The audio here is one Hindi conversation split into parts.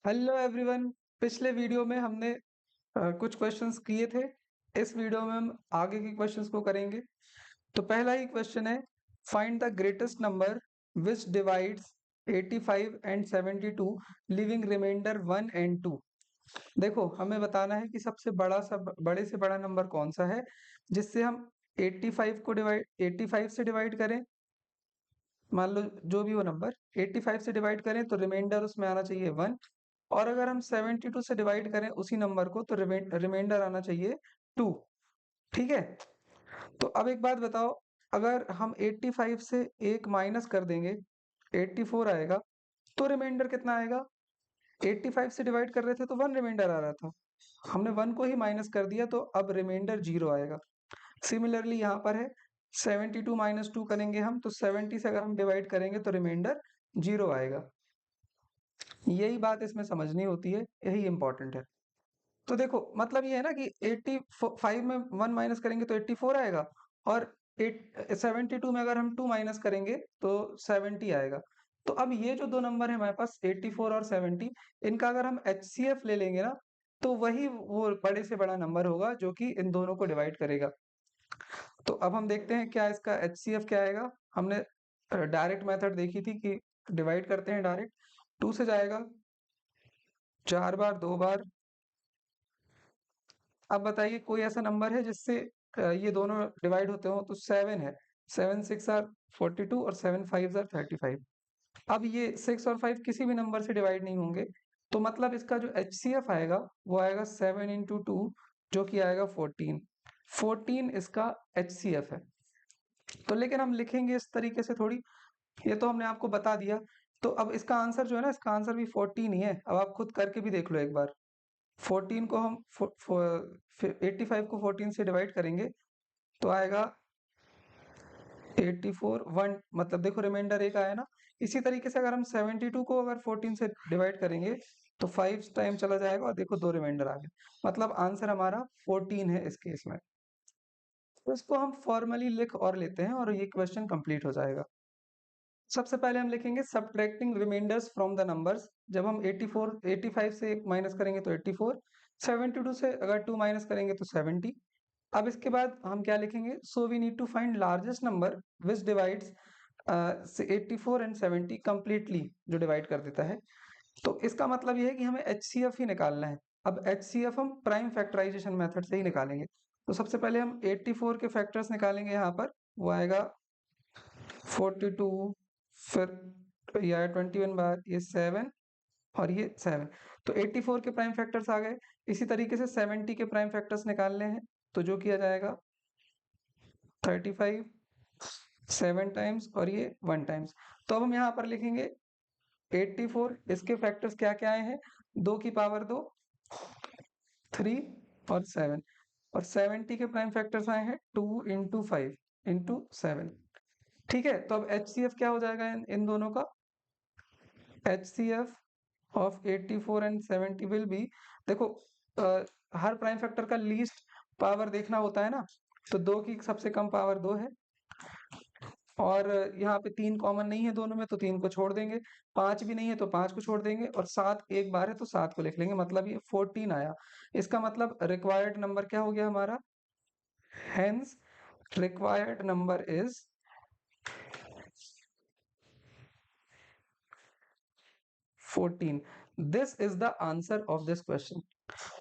Hello everyone. पिछले वीडियो में हमने कुछ क्वेश्चंस किए थे। इस वीडियो में हम आगे के क्वेश्चंस को करेंगे। तो पहला ही क्वेश्चन है, find the greatest number which divides 85 and 72 leaving remainder 1 and 2। देखो, हमें बताना है कि सबसे बड़े से बड़ा नंबर कौन सा है जिससे हम 85 से डिवाइड करें। मान लो जो भी वो नंबर 85 से डिवाइड करें तो रिमाइंडर उसमें आना चाहिए 1। और अगर हम 72 से डिवाइड करें उसी नंबर को तो रिमाइंडर आना चाहिए 2। ठीक है। तो अब एक बात बताओ, अगर हम 85 से एक माइनस कर देंगे 84 आएगा, तो रिमाइंडर कितना आएगा? 85 से डिवाइड कर रहे थे तो 1 रिमाइंडर आ रहा था, हमने 1 को ही माइनस कर दिया तो अब रिमाइंडर 0 आएगा। सिमिलरली यहाँ पर है 72 माइनस 2 करेंगे हम तो 70 से अगर हम डिवाइड करेंगे तो रिमाइंडर 0 आएगा। यही बात इसमें समझनी होती है, यही इंपॉर्टेंट है। तो देखो, मतलब ये है ना कि 85 में 1 माइनस करेंगे तो 84 आएगा, और 72 में अगर हम 2 माइनस करेंगे तो 70 आएगा। तो अब ये जो दो नंबर है हमारे पास 84 और 70, इनका अगर हम एचसीएफ ले लेंगे ना, तो वही वो बड़े से बड़ा नंबर होगा जो कि इन दोनों को डिवाइड करेगा। तो अब हम देखते हैं क्या इसका एचसीएफ क्या आएगा। हमने डायरेक्ट मेथड देखी थी कि डिवाइड करते हैं डायरेक्ट। 2 से जाएगा 4 बार, 2 बार। अब बताइए कोई ऐसा नंबर है जिससे ये दोनों डिवाइड होते हो, तो 7 है। 7 6 आर 42 और 7 5 आर 35। अब ये 6 और 5 किसी भी नंबर से डिवाइड नहीं होंगे, तो मतलब इसका जो एचसीएफ आएगा वो आएगा 7 इंटू 2, जो कि आएगा 14। 14 इसका एचसीएफ है। तो लेकिन हम लिखेंगे इस तरीके से थोड़ी, ये तो हमने आपको बता दिया। तो अब इसका आंसर जो है ना, इसका आंसर भी 14 ही है। अब आप खुद करके भी देख लो एक बार। 14 को हम 85 को 14 से डिवाइड करेंगे तो आएगा 84 1, मतलब देखो रिमाइंडर एक आया ना। इसी तरीके से अगर हम 72 को अगर 14 से डिवाइड करेंगे तो 5 टाइम चला जाएगा और देखो दो रिमाइंडर आ गए। मतलब आंसर हमारा 14 है इस केस में। तो इसको हम फॉर्मली लिख और लेते हैं और ये क्वेश्चन कंप्लीट हो जाएगा। सबसे पहले हम लिखेंगे subtracting remainders from the numbers. जब हम 85 से 1 माइनस करेंगे तो 84, 72 से अगर 2 माइनस करेंगे तो 70। अब इसके बाद हम क्या लिखेंगे, so we need to find largest number which divides 84 and 70 completely, जो डिवाइड कर देता है। तो इसका मतलब ये है कि हमें एचसीएफ ही निकालना है। अब एचसीएफ हम प्राइम फैक्टराइजेशन मेथड से ही निकालेंगे। तो सबसे पहले हम 84 के फैक्टर्स निकालेंगे। यहाँ पर वो आएगा 42, फिर ये आया 21 बार, ये 7 और ये 7। तो 84 के प्राइम फैक्टर्स आ गए। इसी तरीके से 70 के प्राइम फैक्टर्स निकालने हैं, तो जो किया जाएगा 35 7 टाइम्स और ये 1 टाइम्स। तो अब हम यहाँ पर लिखेंगे 84, इसके फैक्टर्स क्या क्या आए हैं, 2 की पावर 2, 3 और 7। और 70 के प्राइम फैक्टर्स आए हैं 2 इंटू 5 इंटू 7। ठीक है। तो अब एचसीएफ क्या हो जाएगा इन दोनों का, HCF of 84 and 70 will be, देखो हर प्राइम फैक्टर का लीस्ट पावर देखना होता है ना, तो 2 की सबसे कम पावर 2 है, और यहाँ पे 3 कॉमन नहीं है दोनों में तो 3 को छोड़ देंगे, 5 भी नहीं है तो 5 को छोड़ देंगे, और 7 एक बार है तो 7 को लिख लेंगे। मतलब ये 14 आया। इसका मतलब रिक्वायर्ड नंबर क्या हो गया हमारा, hence required number is 14। This is the answer of this question.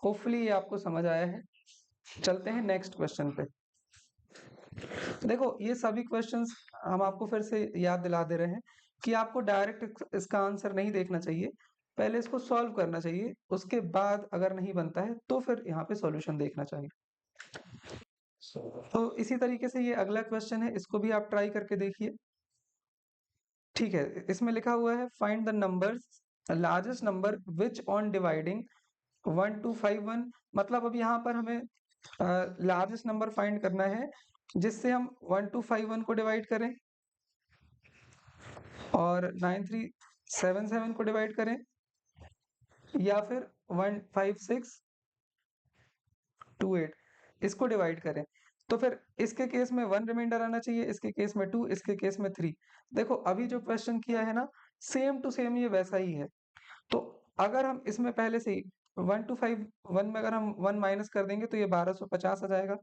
Hopefully ये आपको समझ आया है। चलते हैं नेक्स्ट क्वेश्चन पे। देखो, ये सभी क्वेश्चंस हम आपको फिर से याद दिला दे रहे हैं कि आपको डायरेक्ट इसका आंसर नहीं देखना चाहिए, पहले इसको सॉल्व करना चाहिए, उसके बाद अगर नहीं बनता है तो फिर यहाँ पे सॉल्यूशन देखना चाहिए। तो इसी तरीके से ये अगला क्वेश्चन है, इसको भी आप ट्राई करके देखिए। ठीक है। इसमें लिखा हुआ है find the numbers largest number which on dividing 1 2 5 1। मतलब अब यहाँ पर हमें लार्जेस्ट नंबर फाइंड करना है जिससे हम 1 2 5 1 को डिवाइड करें और 9 3 7 7 को डिवाइड करें, या फिर 1 5 6 2 8 इसको डिवाइड करें। तो फिर इसके केस में 1 रिमाइंडर आना चाहिए, इसके केस में 2, इसके केस में 3। देखो, अभी जो क्वेश्चन किया है ना, सेम टू सेम ये वैसा ही है। तो अगर हम इसमें पहले से ही 1 to 5 1 में अगर हम 1 माइनस कर देंगे तो ये 1250 आ जाएगा।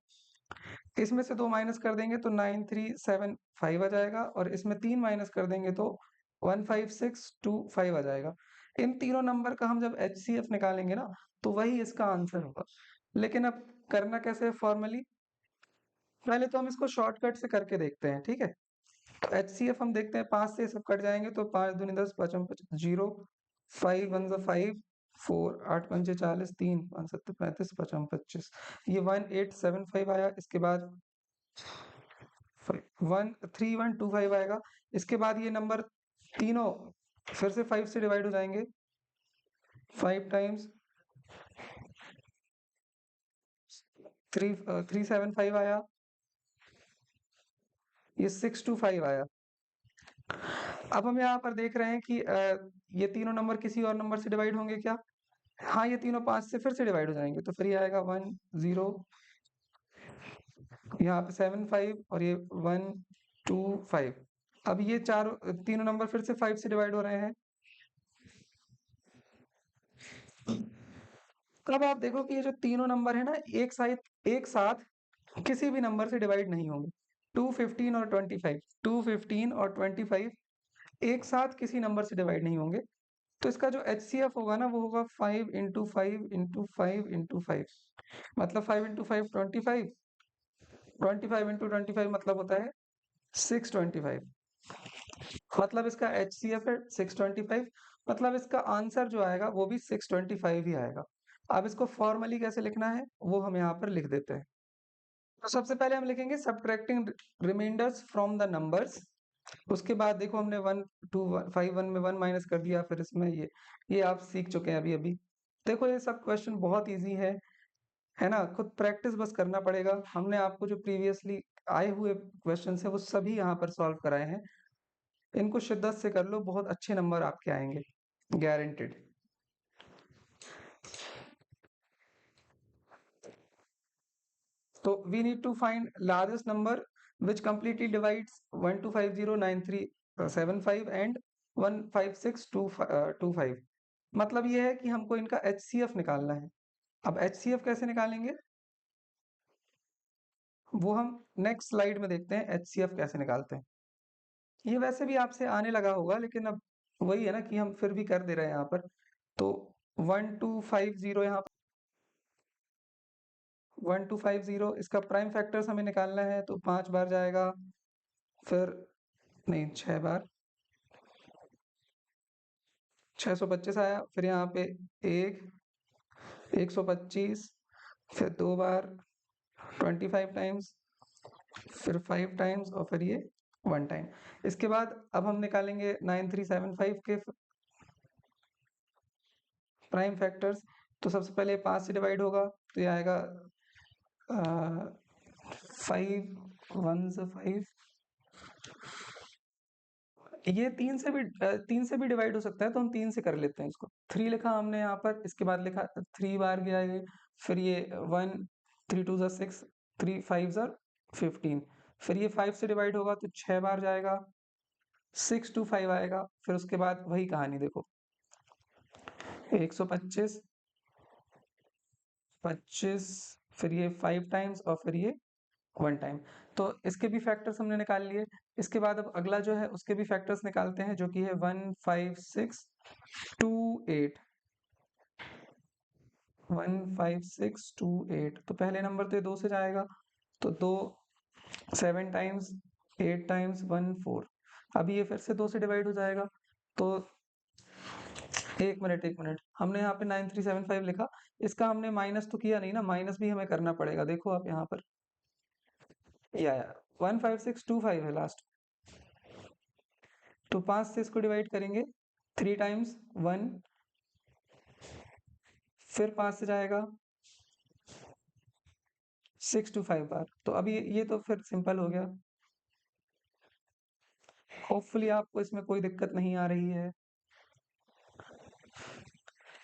इसमें से 2 माइनस कर देंगे तो 9375 आ जाएगा और इसमें 3 माइनस कर देंगे तो 15625 आ जाएगा। इन तीनों नंबर का हम जब एचसीएफ निकालेंगे ना तो वही इसका आंसर होगा। लेकिन अब करना कैसे है फॉर्मली, पहले तो हम इसको शॉर्टकट से करके देखते हैं, ठीक है। तो एचसीएफ हम देखते हैं, 5 से सब कट जाएंगे तो 5 दूनी 10, 5 5 0, 5 1 5, 4 8 5 40, 3 5 7 35, 5 25, ये 1875 आया। इसके बाद 3125 आएगा। इसके बाद ये नंबर तीनों फिर से 5 से डिवाइड हो जाएंगे, 5 टाइम्स 375 आया, ये 625 आया। अब हम यहाँ पर देख रहे हैं कि ये तीनों नंबर किसी और नंबर से डिवाइड होंगे क्या? हाँ, ये तीनों 5 से फिर से डिवाइड हो जाएंगे, तो फिर ये आएगा 1 0, यहाँ पे 7 5 और ये 1 2 5। अब ये तीनों नंबर फिर से 5 से डिवाइड हो रहे हैं। अब आप देखो कि ये जो तीनों नंबर है ना, एक साथ किसी भी नंबर से डिवाइड नहीं होंगे। 215 और 25, 215 और 25 एक साथ किसी नंबर से डिवाइड नहीं होंगे। तो इसका जो एचसीएफ होगा ना वो होगा 5 इंटू 5 इंटू 5 इंटू 5, मतलब 5 इंटू 5 25, 25 इंटू 25 मतलब होता है 625। मतलब इसका एचसीएफ है 625, मतलब इसका आंसर जो आएगा वो भी 625 ही आएगा। अब इसको फॉर्मली कैसे लिखना है वो हम यहाँ पर लिख देते हैं। तो सबसे पहले हम लिखेंगे subtracting remainders from the numbers. उसके बाद देखो हमने 1 2 5 1 में 1 माइनस कर दिया, फिर इसमें ये आप सीख चुके हैं अभी अभी। देखो ये सब क्वेश्चन बहुत इजी है ना, खुद प्रैक्टिस बस करना पड़ेगा। हमने आपको जो प्रीवियसली आए हुए क्वेश्चन है वो सभी यहाँ पर सॉल्व कराए हैं। इनको शिद्दत से कर लो, बहुत अच्छे नंबर आपके आएंगे, गारंटेड। तो we need to find largest number which completely divides 12509375 and 15625। मतलब ये है कि हमको इनका एचसीएफ निकालना है। अब एचसीएफ कैसे निकालेंगे वो हम नेक्स्ट स्लाइड में देखते हैं, एचसीएफ कैसे निकालते हैं। ये वैसे भी आपसे आने लगा होगा, लेकिन अब वही है ना कि हम फिर भी कर दे रहे हैं यहाँ पर। तो 1250 यहाँ 1250 इसका प्राइम फैक्टर्स हमें निकालना है, तो 5 बार जाएगा, फिर नहीं 6 बार, 625 आया। फिर यहाँ पे 125, फिर 2 बार 25 टाइम्स, फिर 5 टाइम्स और फिर ये 1 टाइम। इसके बाद अब हम निकालेंगे 9375 के प्राइम फैक्टर्स। तो सबसे पहले 5 से डिवाइड होगा तो ये आएगा 5 1 5। ये 3 से भी डिवाइड हो सकता है, तो हम 3 से कर लेते हैं इसको। 3 लिखा हमने यहाँ पर, इसके बाद लिखा 3 बार गया ये, फिर ये 1 3 2 6, 3 5 15, फिर ये 5 से डिवाइड होगा तो 6 बार जाएगा, 625 आएगा। फिर उसके बाद वही कहानी देखो, 125 25, फिर ये 5 टाइम्स और फिर ये 1 टाइम। तो इसके भी फैक्टर्स हमने निकाल लिए। इसके बाद अब अगला जो है उसके भी फैक्टर्स निकालते हैं, जो कि है 15628, 15628। तो पहले नंबर तो ये 2 से जाएगा, तो 2 7 टाइम्स, 8 टाइम्स 1 4। अभी ये फिर से 2 से डिवाइड हो जाएगा। तो एक मिनट, हमने यहाँ पे 9375 लिखा, इसका हमने माइनस तो किया नहीं ना, माइनस भी हमें करना पड़ेगा। देखो आप यहाँ पर ये आया 15625 है लास्ट। तो 5 से इसको डिवाइड करेंगे, 3 टाइम्स 1, फिर 5 से जाएगा 625 बार। तो अभी ये तो फिर सिंपल हो गया। होपफुली आपको इसमें कोई दिक्कत नहीं आ रही है।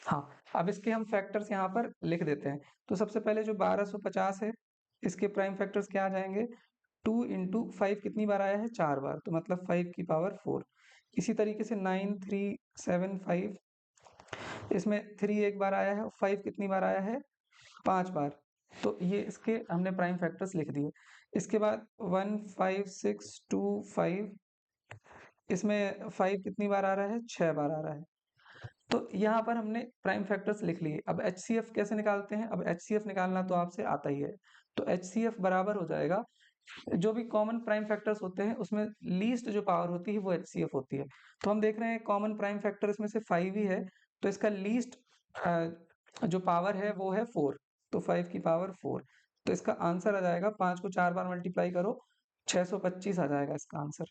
हाँ, अब इसके हम फैक्टर्स यहाँ पर लिख देते हैं। तो सबसे पहले जो 1250 है, इसके प्राइम फैक्टर्स क्या आ जाएंगे, 2 इंटू 5 कितनी बार आया है, 4 बार, तो मतलब 5 की पावर 4। इसी तरीके से 9375 इसमें 3 एक बार आया है और 5 कितनी बार आया है, 5 बार। तो ये इसके हमने प्राइम फैक्टर्स लिख दिए। इसके बाद 1 5 6 2 5, इसमें 5 कितनी बार आ रहा है, 6 बार आ रहा है। तो यहाँ पर हमने प्राइम फैक्टर्स लिख लिए। अब HCF कैसे निकालते हैं, अब HCF निकालना तो आपसे आता ही है। तो HCF बराबर हो जाएगा, जो भी कॉमन प्राइम फैक्टर्स होते हैं उसमें लीस्ट जो पावर होती है वो HCF होती है। तो हम देख रहे हैं कॉमन प्राइम फैक्टर इसमें से 5 ही है, तो इसका लीस्ट जो पावर है वो है 4। तो 5 की पावर 4, तो इसका आंसर आ जाएगा, 5 को 4 बार मल्टीप्लाई करो, 625 आ जाएगा इसका answer.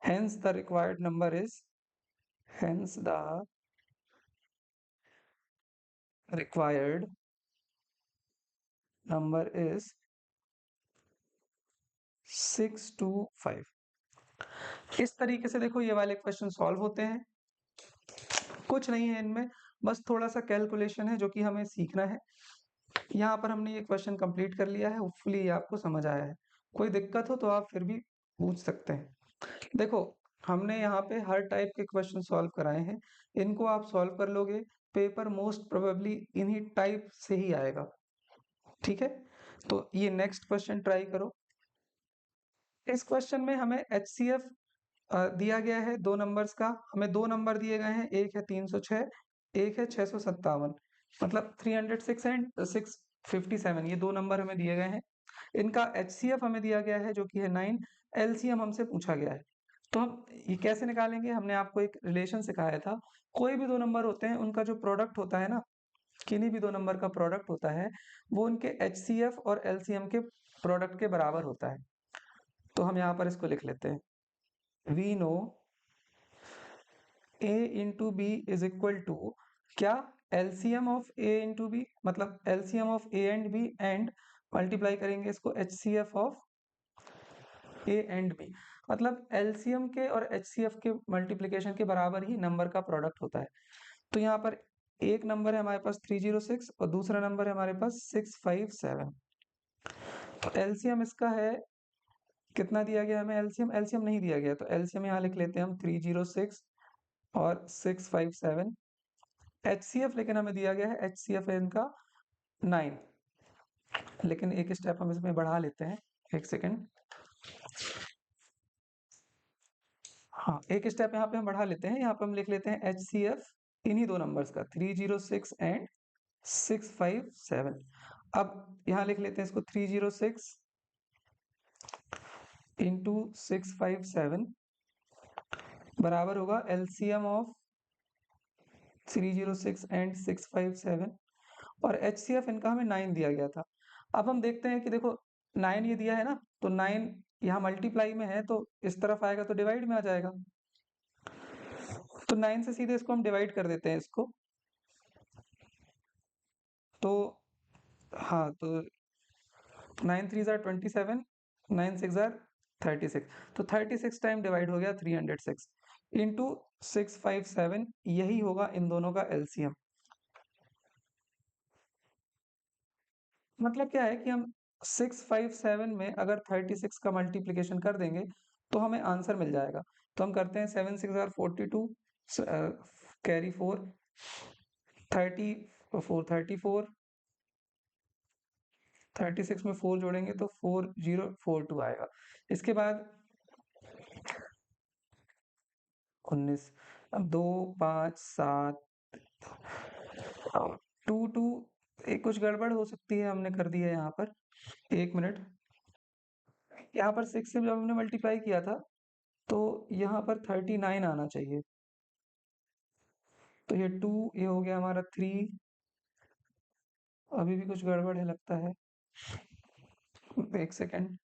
Hence the required number is, hence the required number is 625। इस तरीके से देखो ये वाले क्वेश्चन सॉल्व होते हैं। कुछ नहीं है इनमें, बस थोड़ा सा कैलकुलेशन है जो कि हमें सीखना है। यहाँ पर हमने ये क्वेश्चन कंप्लीट कर लिया है, होपफुली ये आपको समझ आया है। कोई दिक्कत हो तो आप फिर भी पूछ सकते हैं। देखो हमने यहाँ पे हर टाइप के क्वेश्चन सॉल्व कराए हैं, इनको आप सॉल्व कर लोगे, पेपर मोस्ट प्रोबेबली इन्हीं टाइप से ही आएगा। ठीक है, तो ये नेक्स्ट क्वेश्चन ट्राई करो। इस क्वेश्चन में हमें HCF दिया गया है 2 नंबर्स का, हमें 2 नंबर दिए गए हैं, एक है 306, एक है 657, मतलब 306 एंड 657, ये 2 नंबर हमें दिए गए हैं। इनका HCF हमें दिया गया है जो कि है 9, LCM हमसे पूछा गया है। तो हम ये कैसे निकालेंगे, हमने आपको एक रिलेशन सिखाया था, कोई भी 2 नंबर होते हैं उनका जो प्रोडक्ट होता है ना, किन्हीं भी 2 नंबर का प्रोडक्ट होता है, वो उनके HCF और LCM के प्रोडक्ट के बराबर होता है। तो हम यहाँ पर इसको लिख लेते हैं, we know A into B is equal to क्या, LCM of A into B, मतलब LCM of A and B and multiply करेंगे इसको HCF of A and B, मतलब LCM के और HCF के मल्टीप्लिकेशन के बराबर ही नंबर का प्रोडक्ट होता है। तो यहाँ पर एक नंबर है हमारे पास 306 और दूसरा नंबर है हमारे पास 657। तो LCM इसका है, कितना दिया गया हमें LCM, LCM नहीं दिया गया, तो LCM यहाँ लिख लेते हैं हम 306 और 657। HCF लेकिन हमें दिया गया है, HCF है इनका 9, लेकिन एक स्टेप हम इसमें बढ़ा लेते हैं, एक सेकेंड। हाँ, एक स्टेप यहाँ पे हम बढ़ा लेते हैं, यहाँ पे हम लिख लेते हैं HCF इन्हीं 2 नंबर्स का 306 एंड 657। अब यहाँ लिख लेते हैं इसको 306 इंटू 657 बराबर होगा LCM ऑफ 306 एंड 657, और HCF इनका हमें 9 दिया गया था। अब हम देखते हैं कि देखो 9 ये दिया है ना, तो 9 यहाँ मल्टीप्लाई में है तो इस तरफ आएगा तो डिवाइड में आ जाएगा, तो 9 से सीधे इसको हम डिवाइड कर देते हैं इसको। तो हाँ, तो 9 3 जार 27, 9 6 जार 36, तो 36 टाइम डिवाइड हो गया 306 इंटू 657, यही होगा इन दोनों का LCM। मतलब क्या है कि हम 657 में अगर 36 का मल्टीप्लिकेशन कर देंगे तो हमें आंसर मिल जाएगा। तो हम करते हैं 7 6 जार 42, कैरी 4, 34 34, 36 में 4 जोड़ेंगे तो 4042 आएगा। इसके बाद 19, अब 2 5 7 2 2, एक कुछ गड़बड़ हो सकती है, हमने कर दिया है यहाँ पर, एक मिनट। यहाँ पर 6 से जब हमने मल्टीप्लाई किया था तो यहाँ पर 39 आना चाहिए, तो ये 2, ये हो गया हमारा 3, अभी भी कुछ गड़बड़ है लगता है, एक सेकेंड।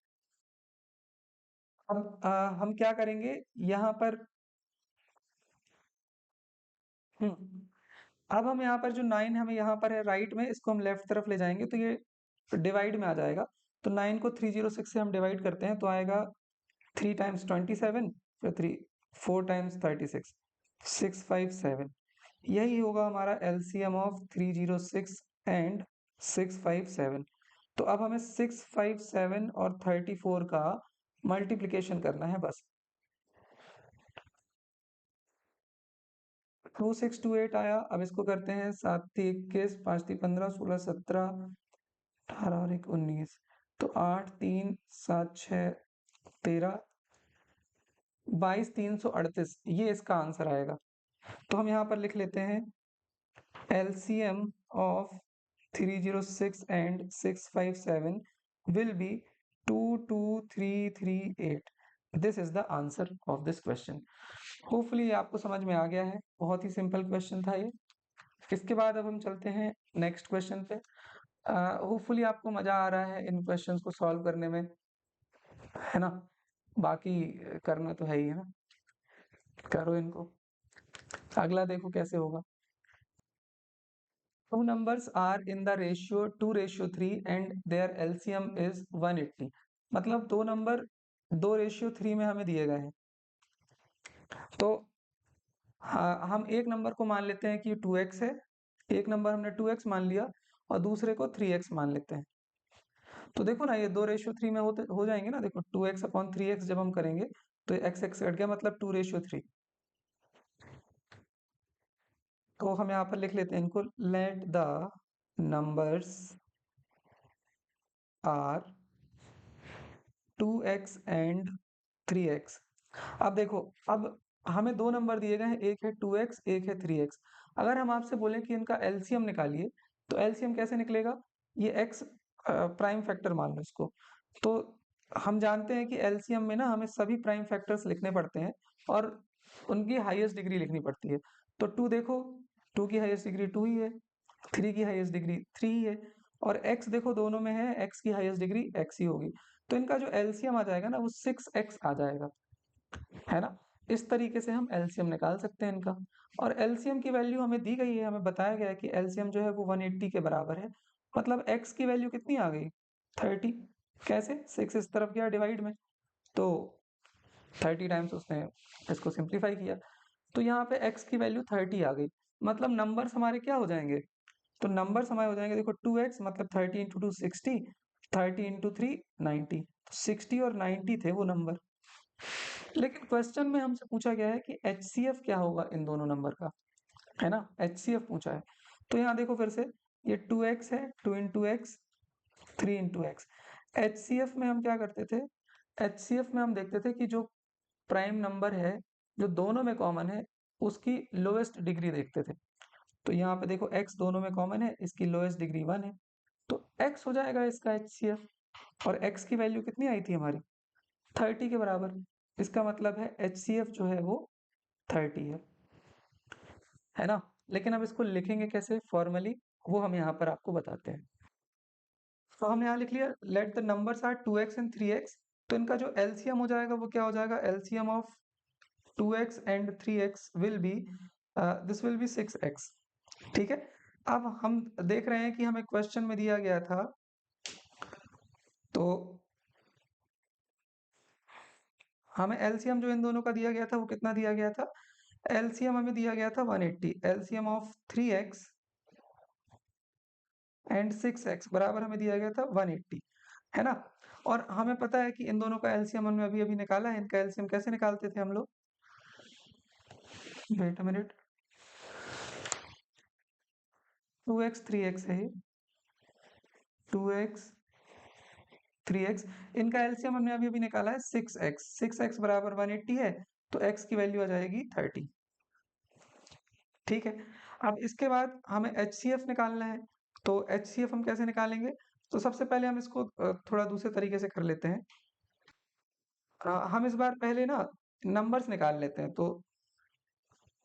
अब हम क्या करेंगे यहाँ पर, अब हम यहाँ पर जो 9 हमें यहाँ पर है राइट में, इसको हम लेफ्ट तरफ ले जाएंगे तो ये डिवाइड में आ जाएगा। तो 9 को 306 से हम डिवाइड करते हैं तो आएगा 3 टाइम्स 27, फिर 3 4 टाइम्स 36, 657, यही होगा हमारा LCM ऑफ 306 एंड 657। तो अब हमें 657 और 34 का मल्टीप्लिकेशन करना है बस। 2628 आया। अब इसको करते हैं 7 3 21, 5 3 15, 16 17, 18 और 1 19। तो 8 3 7 6 13, 22 338, ये इसका आंसर आएगा। तो हम यहाँ पर लिख लेते हैं LCM of 306 and 657 will be 22338. This is the answer of this question. Hopefully आपको समझ में आ गया है, बहुत ही सिंपल क्वेश्चन था ये। इसके बाद अब हम चलते हैं नेक्स्ट क्वेश्चन पे। होपफुली आपको मजा आ रहा है इन क्वेश्चंस को सॉल्व करने में, है ना? बाकी करना तो है ही, है ना? करो इनको। अगला देखो कैसे होगा। Two numbers are in the ratio 2:3 and their LCM is 180। मतलब दो नंबर 2:3 में हमें दिए गए हैं। तो हाँ, हम एक नंबर को मान लेते हैं कि 2x है, एक नंबर हमने 2x मान लिया और दूसरे को 3x मान लेते हैं। तो देखो ना, ये 2:3 में हो जाएंगे ना। देखो 2x/3x जब हम करेंगे तो x x कट गया, मतलब 2:3। तो हम यहाँ पर लिख लेते हैं इनको, let the numbers are 2x and 3x। अब देखो, अब हमें दो नंबर दिए गए हैं, एक है 2x, एक है 3x। अगर हम आपसे बोलें कि इनका एलसीएम निकालिए, तो एलसीएम कैसे निकलेगा? ये x प्राइम फैक्टर मान लो इसको। तो हम जानते हैं कि एलसीएम में ना हमें सभी प्राइम फैक्टर्स लिखने पड़ते हैं और उनकी हाईएस्ट डिग्री लिखनी पड़ती है। तो 2 देखो, 2 की हाईएस्ट डिग्री 2 ही है, 3 की हाईएस्ट डिग्री 3 ही है, और x देखो दोनों में है, x की हाईएस्ट डिग्री x ही होगी। तो इनका जो एलसीएम आ जाएगा ना, वो 6x आ जाएगा, है ना? इस तरीके से हम एलसीएम निकाल सकते हैं इनका। और एलसीएम की वैल्यू हमें दी गई है, हमें बताया गया है कि एलसीएम जो है वो 180 के बराबर है। मतलब x की वैल्यू कितनी आ गई? 30। कैसे? 6 इस तरफ गया डिवाइड में, तो 30 टाइम्स उसने इसको सिंप्लीफाई किया, तो यहाँ पे x की वैल्यू 30 आ गई। मतलब नंबर्स हमारे क्या हो जाएंगे? तो नंबर्स हमारे हो जाएंगे, देखो 2x मतलब 30 इंटू 2 60, 30 इंटू 3 90। 60 और 90 थे वो नंबर। लेकिन क्वेश्चन में हमसे पूछा गया है कि HCF क्या होगा इन दोनों नंबर का, है ना? HCF पूछा है। तो यहाँ देखो फिर से, ये 2x है, 2 into x, 3 into x. HCF में हम क्या करते थे? HCF में हम देखते थे कि जो प्राइम नंबर है, जो दोनों में कॉमन है, उसकी लोएस्ट डिग्री देखते थे। तो यहाँ पे देखो x दोनों में कॉमन है, इसकी लोएस्ट डिग्री 1 है, तो x हो जाएगा इसका HCF। और x की वैल्यू कितनी आई थी हमारी? 30 के बराबर। इसका मतलब है HCF जो है वो 30 है ना? लेकिन अब इसको लिखेंगे कैसे फॉर्मली, वो हम यहाँ पर आपको बताते हैं। तो हमने यहाँ लिख लिया, let the numbers are 2x and 3x। तो इनका जो एलसीएम हो जाएगा वो क्या हो जाएगा? LCM of 2x and 3x will be, this will be 6x। ठीक है। अब हम देख रहे हैं कि हमें क्वेश्चन में दिया गया था, तो हमें एलसीएम जो इन दोनों का दिया गया था वो कितना दिया गया था? एलसीएम हमें दिया गया था 180। LCM of 3x and 6x बराबर हमें दिया गया था 180, है ना? और हमें पता है कि इन दोनों का एलसीएम हमने अभी अभी निकाला है। इनका एलसीएम कैसे निकालते थे हम लोग? Wait a minute, 2x 3x है, 2x 3x। इनका एलसीएम हमने अभी अभी निकाला है 6x। 6x बराबर 180 है, तो x की वैल्यू आ जाएगी 30। ठीक है। अब इसके बाद हमें HCF निकालना है। तो HCF हम कैसे निकालेंगे? तो सबसे पहले हम इसको थोड़ा दूसरे तरीके से कर लेते हैं। हम इस बार पहले ना नंबर्स निकाल लेते हैं। तो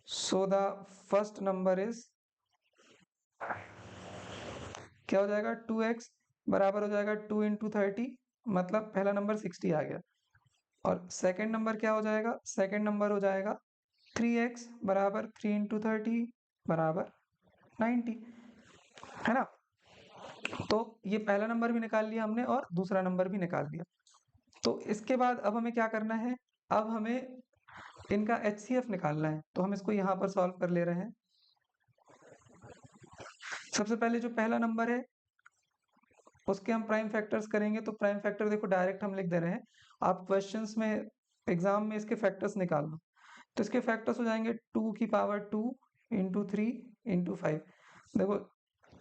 so the first number is, क्या हो जाएगा? 2x बराबर हो जाएगा 2 इंटू 30, मतलब पहला नंबर 60 आ गया। और सेकंड नंबर क्या हो जाएगा? सेकंड नंबर हो जाएगा 3x बराबर 3 इंटू 30 बराबर 90, है ना? तो ये पहला नंबर भी निकाल लिया हमने और दूसरा नंबर भी निकाल लिया। तो इसके बाद अब हमें क्या करना है? अब हमें इनका HCF निकालना है। तो हम इसको यहाँ पर सॉल्व कर ले रहे हैं। सबसे पहले जो पहला नंबर है उसके हम प्राइम फैक्टर्स करेंगे। तो प्राइम फैक्टर देखो डायरेक्ट हम लिख दे रहे हैं, आप क्वेश्चंस में एग्जाम में इसके फैक्टर्स निकाल लो। तो इसके फैक्टर्स हो जाएंगे 2 की पावर 2 इंटू 3 इंटू 5। देखो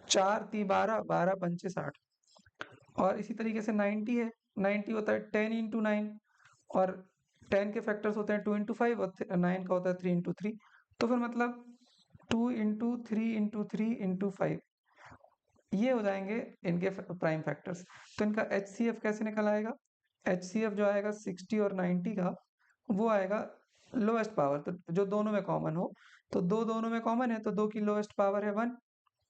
4 × 3 = 12, 12 × 5 = 60। और इसी तरीके से 90 है, 90 होता है 10 इंटू 9, और 10 के फैक्टर्स होते हैं 2 इंटू 5, और 9 का होता है 3 इंटू 3। तो फिर मतलब 2 इंटू 3 इंटू 3 इंटू 5, ये हो जाएंगे इनके प्राइम फैक्टर्स। तो इनका HCF कैसे निकल आएगा? HCF जो आएगा 60 और 90 का, वो आएगा लोएस्ट पावर, तो जो दोनों में कॉमन हो। तो दो दोनों में कॉमन है, तो 2 की लोएस्ट पावर है 1,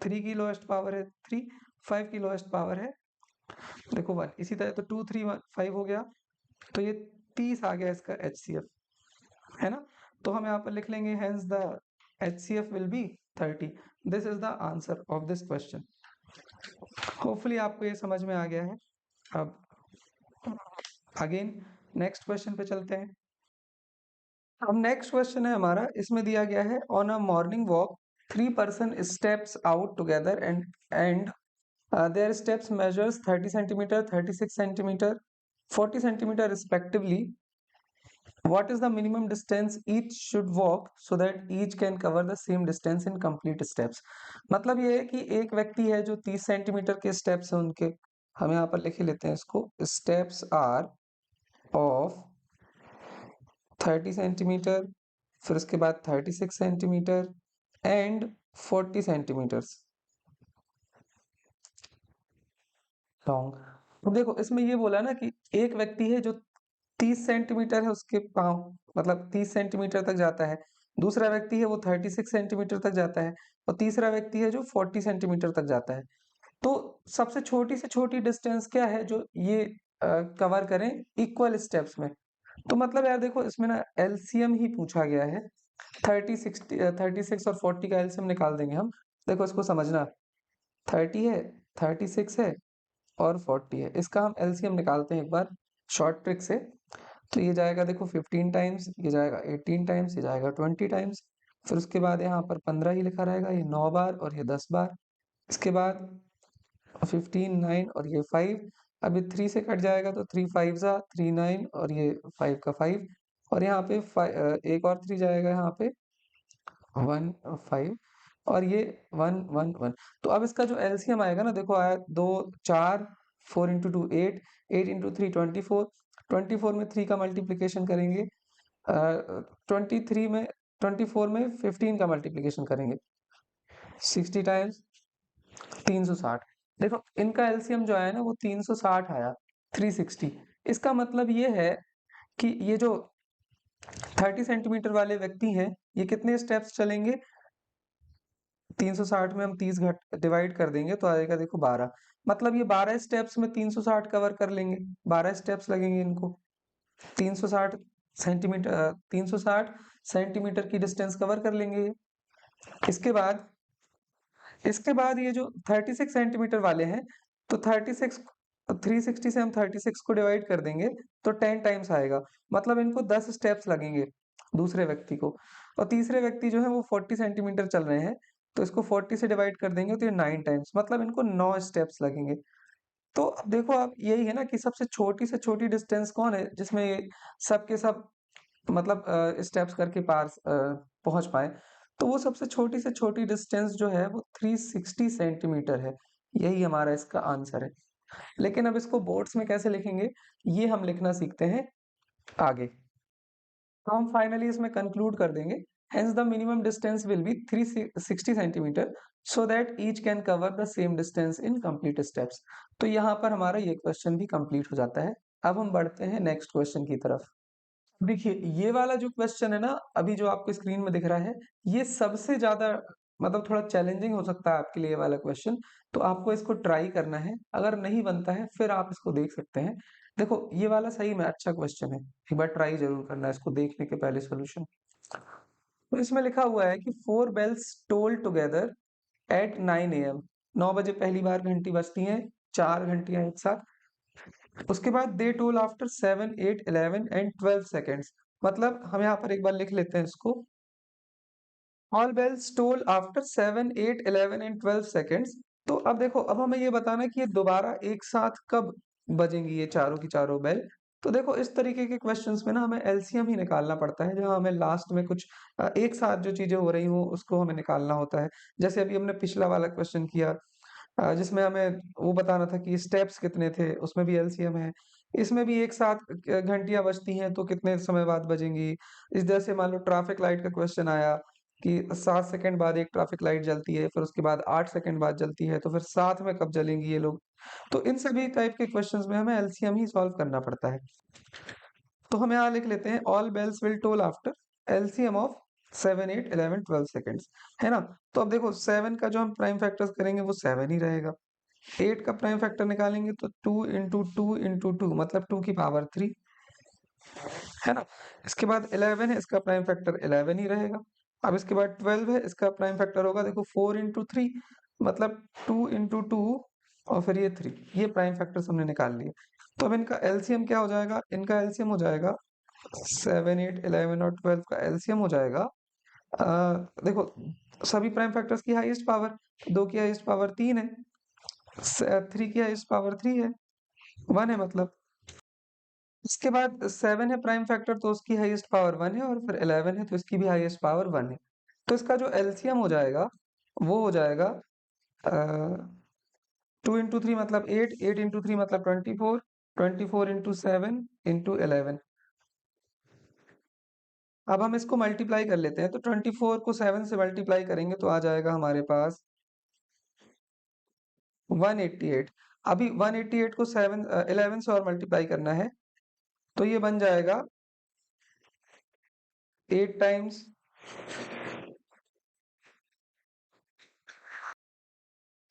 3 की लोएस्ट पावर है 3, 5 की लोएस्ट पावर है देखो 1। इसी तरह तो 2 3 1 5 हो गया, तो ये 30 आ गया इसका HCF, है ना? तो हम यहाँ पर लिख लेंगे hence the HCF will be 30। This is the answer of this question. Hopefully आपको ये समझ में आ गया है। अब अगेन नेक्स्ट क्वेश्चन पे चलते हैं। अब नेक्स्ट क्वेश्चन है हमारा, इसमें दिया गया है on a morning walk 3 person steps out together and their steps measures 30 centimeter, 36 centimeter, 40 centimeter respectively. What is the minimum distance each should walk so that each can cover the same distance in complete steps? मतलब ये है कि एक व्यक्ति है जो 30 सेंटीमीटर के स्टेप्स हैं उनके, हम यहाँ पर लिखे लेते हैं इसको, स्टेप्स आर ऑफ 30 सेंटीमीटर, फिर उसके बाद 36 सेंटीमीटर एंड 40 सेंटीमीटर्स लॉन्ग। तो देखो इसमें ये बोला ना कि एक व्यक्ति है जो 30 सेंटीमीटर है उसके पाँव, मतलब 30 सेंटीमीटर तक जाता है। दूसरा व्यक्ति है वो 36 सेंटीमीटर तक जाता है, और तीसरा व्यक्ति है जो 40 सेंटीमीटर तक जाता है। तो सबसे छोटी से छोटी डिस्टेंस क्या है जो ये कवर करें इक्वल स्टेप्स में? तो मतलब यार देखो इसमें ना एलसीएम ही पूछा गया है। 36 और 40 का एलसीएम निकाल देंगे हम। देखो इसको समझना, 30 है, 36 है और 40 है, इसका हम एलसीएम निकालते हैं एक बार शॉर्ट ट्रिक से। तो ये जाएगा देखो 15 टाइम्स, ये जाएगा 18 टाइम्स, ये जाएगा 20 टाइम्स, फिर उसके बाद यहाँ पर 15 ही लिखा रहेगा, ये 9 बार और ये 10 बार। इसके बाद 15 9 और ये 5, अब ये 3 से कट जाएगा तो 3 5 जा 3 9 और ये 5 का 5, और यहाँ पे एक और 3 जाएगा यहाँ पे 1 5, और ये 1 1 1। तो अब इसका जो एलसीएम आएगा ना, देखो आया 2 4, 4 इंटू 2 8, 8 इंटू 3 24, 24 में 3 का मल्टीप्लीकेशन करेंगे, 23 में 24 में 15 का मल्टीप्लीकेशन करेंगे, 60 टाइम्स 360। देखो इनका एलसीएम जो आया ना वो 360 आया, 360। इसका मतलब ये है कि ये जो 30 सेंटीमीटर वाले व्यक्ति हैं ये कितने स्टेप्स चलेंगे? 360 में हम 30 घट डिवाइड कर देंगे तो आएगा देखो 12। मतलब ये 12 स्टेप्स में 360 कवर कर लेंगे, 12 स्टेप्स लगेंगे इनको। 360 सेंटीमीटर 360 सेंटीमीटर की डिस्टेंस कवर कर लेंगे ये। इसके बाद ये जो 36 सेंटीमीटर वाले हैं, तो 36 360 से हम 36 को डिवाइड कर देंगे तो 10 टाइम्स आएगा। मतलब इनको 10 स्टेप्स लगेंगे दूसरे व्यक्ति को, और तीसरे व्यक्ति जो है वो 40 सेंटीमीटर चल रहे हैं, तो इसको 40 से डिवाइड कर देंगे तो ये 9 टाइम्स, मतलब इनको 9 स्टेप्स लगेंगे। तो अब देखो आप यही है ना कि सबसे छोटी से छोटी डिस्टेंस कौन है जिसमें ये सब के सब मतलब स्टेप्स करके पार पहुंच पाए? तो वो सबसे छोटी से छोटी डिस्टेंस जो है वो 360 सेंटीमीटर है। यही हमारा इसका आंसर है। लेकिन अब इसको बोर्ड्स में कैसे लिखेंगे ये हम लिखना सीखते हैं आगे। तो हम फाइनली इसमें कंक्लूड कर देंगे, hence the minimum distance will be 360 centimeter so that each can cover the same distance in complete steps। तो यहाँ पर हमारा ये क्वेश्चन भी कंप्लीट हो जाता है। अब हम बढ़ते हैं नेक्स्ट क्वेश्चन की तरफ। देखिए ये वाला जो क्वेश्चन है ना अभी जो आपको स्क्रीन में दिख रहा है, ये सबसे ज्यादा मतलब थोड़ा चैलेंजिंग हो सकता है आपके लिए ये वाला क्वेश्चन। तो आपको इसको ट्राई करना है, अगर नहीं बनता है फिर आप इसको देख सकते हैं। देखो ये वाला सही में अच्छा क्वेश्चन है, एक बार ट्राई जरूर करना है इसको देखने के पहले सोल्यूशन। तो इसमें लिखा हुआ है कि 4 bells toll together at 9 AM। 9 बजे पहली बार घंटी बजती है, 4 घंटियां एक साथ। उसके बाद दे टोल आफ्टर 7 8 11 एंड 12 सेकेंड्स। मतलब हम यहाँ पर एक बार लिख लेते हैं इसको, all bells toll after 7 8 11 and 12 seconds. तो अब देखो अब हमें ये बताना है कि ये दोबारा एक साथ कब बजेंगी ये चारों की चारों बेल। तो देखो इस तरीके के क्वेश्चंस में ना हमें एलसीएम ही निकालना पड़ता है, जहाँ हमें लास्ट में कुछ एक साथ जो चीजें हो रही हो उसको हमें निकालना होता है। जैसे अभी हमने पिछला वाला क्वेश्चन किया, जिसमें हमें वो बताना था कि स्टेप्स कितने थे, उसमें भी एलसीएम है। इसमें भी एक साथ घंटियां बजती हैं तो कितने समय बाद बजेंगी। इस तरह से मान लो ट्रैफिक लाइट का क्वेश्चन आया कि 7 सेकंड बाद एक ट्रैफिक लाइट जलती है, फिर उसके बाद 8 सेकंड बाद जलती है, तो फिर साथ में कब जलेंगी ये लोग। तो इन सभी टाइप के क्वेश्चंस में हमें एलसीएम ही सॉल्व करना पड़ता है। तो हम यहाँ लिख लेते हैं all bells will toll after LCM of 7, 8, 11, 12 seconds, है ना। तो अब देखो 7 का जो हम प्राइम फैक्टर्स करेंगे वो 7 ही रहेगा। 8 का प्राइम फैक्टर निकालेंगे तो 2 × 2 × 2 मतलब 2 की पावर 3, है ना। इसके बाद 11 है, इसका प्राइम फैक्टर 11 ही रहेगा। अब इसके बाद 12 है, इसका प्राइम फैक्टर होगा देखो 4 × 3 मतलब 2 × 2 और फिर ये 3। ये प्राइम फैक्टर्स हमने निकाल लिए। तो अब इनका एलसीएम क्या हो जाएगा, इनका एलसीएम हो जाएगा 7, 8, 11 और 12 का एलसीएम हो जाएगा। देखो सभी प्राइम फैक्टर्स की हाईएस्ट पावर, 2 की हाईएस्ट पावर 3 है, 3 की हाईएस्ट पावर 3 है, 1 है मतलब। इसके बाद 7 है प्राइम फैक्टर तो उसकी हाईएस्ट पावर 1 है, और फिर 11 है तो इसकी भी हाईएस्ट पावर 1 है। तो इसका जो एलसीएम हो जाएगा वो हो जाएगा 2 × 3 मतलब 8, 8 × 3 मतलब 24, 24 × 7 × 11। अब हम इसको मल्टीप्लाई कर लेते हैं, तो 24 को 7 से मल्टीप्लाई करेंगे तो आ जाएगा हमारे पास 188। अभी 188 को 11 से और मल्टीप्लाई करना है, तो ये बन जाएगा 8 टाइम्स।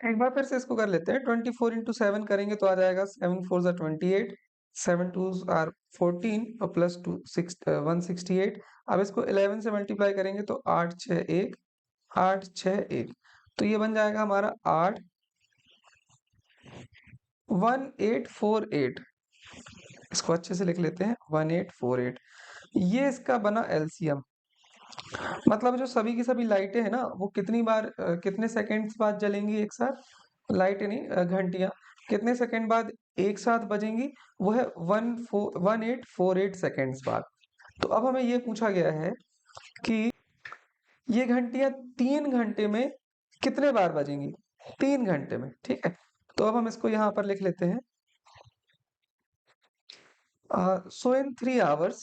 एक बार फिर से इसको कर लेते हैं, 24 × 7 करेंगे तो आ जाएगा 7 4 ज़ा 28, 7 2 आर 14 और प्लस 2 168। अब इसको 11 से मल्टीप्लाई करेंगे तो 8 6 1, 8 6 1, तो ये बन जाएगा हमारा 8 1848। इसको अच्छे से लिख लेते हैं 1848। ये इसका बना एलसीएम। मतलब जो सभी की सभी लाइटें हैं ना वो कितनी बार कितने सेकंड्स बाद जलेंगी एक साथ, लाइटें नहीं घंटियां कितने सेकंड बाद एक साथ बजेंगी, वो है 1848 सेकंड्स बाद। तो अब हमें ये पूछा गया है कि ये घंटियां 3 घंटे में कितने बार बजेंगी, 3 घंटे में, ठीक है। तो अब हम इसको यहाँ पर लिख लेते हैं, सो इन 3 आवर्स,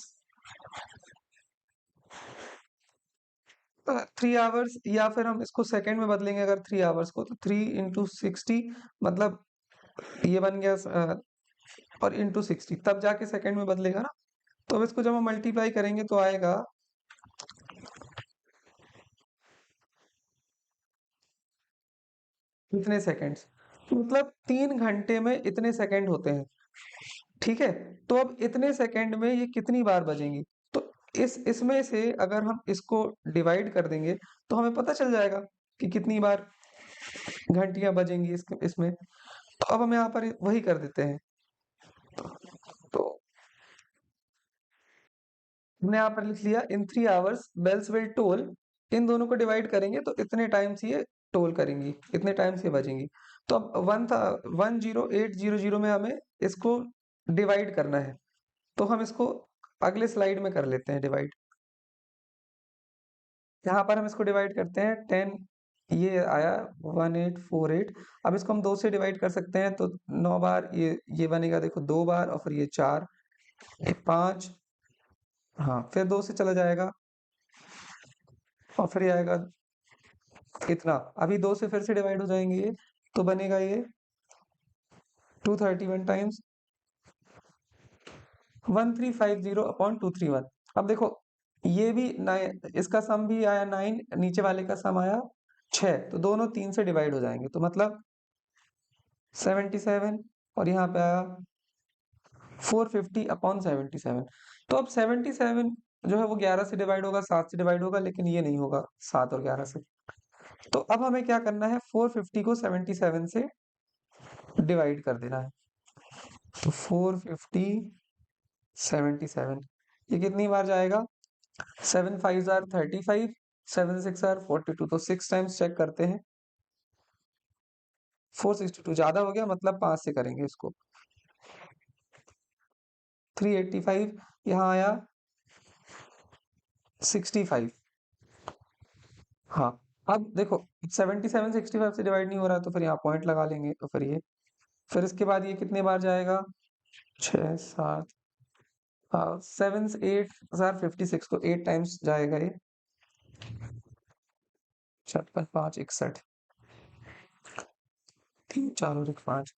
3 आवर्स, या फिर हम इसको सेकंड में बदलेंगे अगर 3 आवर्स को, तो 3 × 60 मतलब ये बन गया और इंटू 60 तब जाके सेकंड में बदलेगा ना। तो अब इसको जब हम मल्टीप्लाई करेंगे तो आएगा इतने सेकंड्स, मतलब 3 घंटे में इतने सेकंड होते हैं, ठीक है। तो अब इतने सेकंड में ये कितनी बार बजेंगी, तो इस इसमें से अगर हम इसको डिवाइड कर देंगे तो हमें पता चल जाएगा कि कितनी बार घंटियां बजेंगी इसमें। तो अब हम यहाँ पर वही कर देते हैं। तो हमने यहाँ पर लिख लिया इन 3 आवर्स बेल्स विल टोल, इन दोनों को डिवाइड करेंगे तो इतने टाइम्स ये टोल करेंगी, इतने टाइम्स ये बजेंगी। तो अब 10800 में हमें इसको डिवाइड करना है, तो हम इसको अगले स्लाइड में कर लेते हैं डिवाइड। यहाँ पर हम इसको डिवाइड करते हैं 10, ये आया 1848। अब इसको हम 2 से डिवाइड कर सकते हैं तो 9 बार ये बनेगा देखो 2 बार, और फिर ये 4, ये 5, हाँ फिर 2 से चला जाएगा और फिर ये आएगा इतना। अभी 2 से फिर से डिवाइड हो जाएंगे ये, तो बनेगा ये 231 टाइम्स 1350/231। अब देखो ये भी 9, इसका सम भी आया 9, नीचे वाले का सम आया 6, तो दोनों 3 से डिवाइड हो जाएंगे, तो मतलब 77, और यहाँ पे आया 450/77। तो अब 77 जो है वो 11 से डिवाइड होगा, 7 से डिवाइड होगा, लेकिन ये नहीं होगा 7 और 11 से। तो अब हमें क्या करना है, 450 को 77 से डिवाइड कर देना है। तो 450 77 ये कितनी बार जाएगा, 7 5 आर 35, 7 6 आर 42, तो 6 टाइम्स चेक करते हैं। 462 ज्यादा हो गया, मतलब 5 से करेंगे इसको। 385, यहाँ आया 65। हाँ, अब देखो 77 65 से डिवाइड नहीं हो रहा, तो फिर यहाँ पॉइंट लगा लेंगे, तो फिर ये, फिर इसके बाद ये कितने बार जाएगा, 6 7 7 8 56, तो 8 टाइम्स जाएगा ये, 56 5 61, 3 4 और 1 5।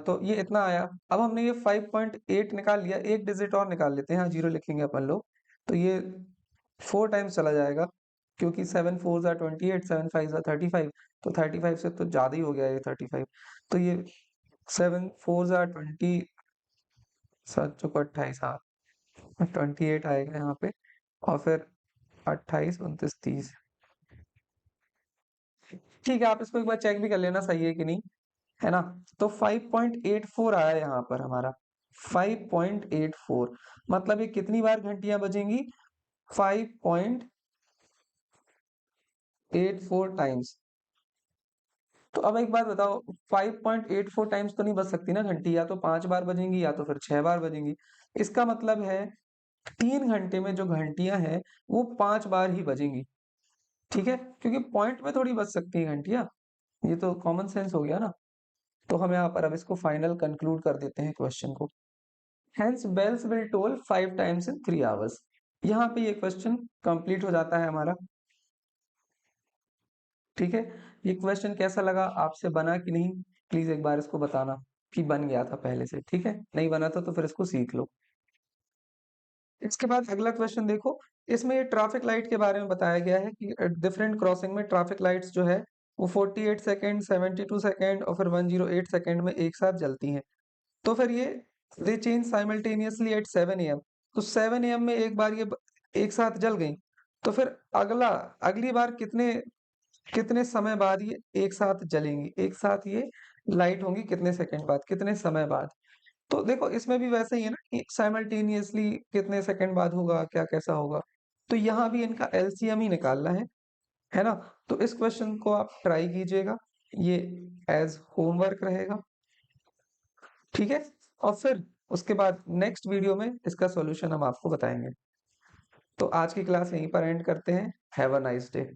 तो ये इतना आया। अब हमने ये 5.8 निकाल लिया, एक डिजिट और निकाल लेते हैं, यहाँ जीरो लिखेंगे अपन लोग, तो ये 4 टाइम्स चला जाएगा, क्योंकि 7 4 28, 7 5 35, तो 35 से तो ज्यादा ही हो गया ये 35, तो ये 7 4 20, 7 चौको 28, हाँ 28 आएगा यहाँ पे, और फिर 28 29 30। ठीक है, आप इसको एक बार चेक भी कर लेना सही है कि नहीं, है ना। तो 5.84 आया यहाँ पर हमारा, 5.84, मतलब ये कितनी बार घंटियां बजेंगी, 5.84 टाइम्स। तो अब एक बात बताओ, 5.84 टाइम्स तो नहीं बज सकती ना घंटी, या तो 5 बार बजेंगी या तो फिर 6 बार बजेंगी। इसका मतलब है 3 घंटे में जो घंटियां हैं वो 5 बार ही बजेंगी, ठीक है, क्योंकि पॉइंट में थोड़ी बज सकती है घंटियां, ये तो कॉमन सेंस हो गया ना। तो हम यहाँ पर अब इसको फाइनल कंक्लूड कर देते हैं क्वेश्चन को। Hence bells will toll 5 times in 3 hours। यहाँ पे ये क्वेश्चन कंप्लीट हो जाता है हमारा, ठीक है। ये क्वेश्चन कैसा लगा, आपसे बना कि नहीं, प्लीज एक बार इसको बताना कि बन गया था पहले से, ठीक है, नहीं बना था तो फिर इसको सीख लो। इसके बाद अगला क्वेश्चन देखो, इसमें ये ट्रैफिक लाइट के बारे में बताया गया है कि डिफरेंट क्रॉसिंग में ट्रैफिक लाइट्स जो है वो 48 सेकेंड, 72 सेकेंड और फिर 108 सेकेंड में एक साथ जलती हैं। तो फिर ये दे चेंज साइमल्टेनियसली एट 7 AM। तो 7 AM में एक बार ये एक साथ जल गई, तो फिर अगली बार कितने कितने समय बाद ये एक साथ जलेंगी, एक साथ ये लाइट होंगी कितने सेकंड बाद, कितने समय बाद। तो देखो इसमें भी वैसे ही है ना कि साइमल्टेनियसली कितने सेकंड बाद होगा, क्या कैसा होगा। तो यहाँ भी इनका एलसीएम ही निकालना है ना। तो इस क्वेश्चन को आप ट्राई कीजिएगा, ये एज होमवर्क रहेगा, ठीक है। और फिर उसके बाद नेक्स्ट वीडियो में इसका सॉल्यूशन हम आपको बताएंगे। तो आज की क्लास यहीं पर एंड करते हैं। Have a nice day.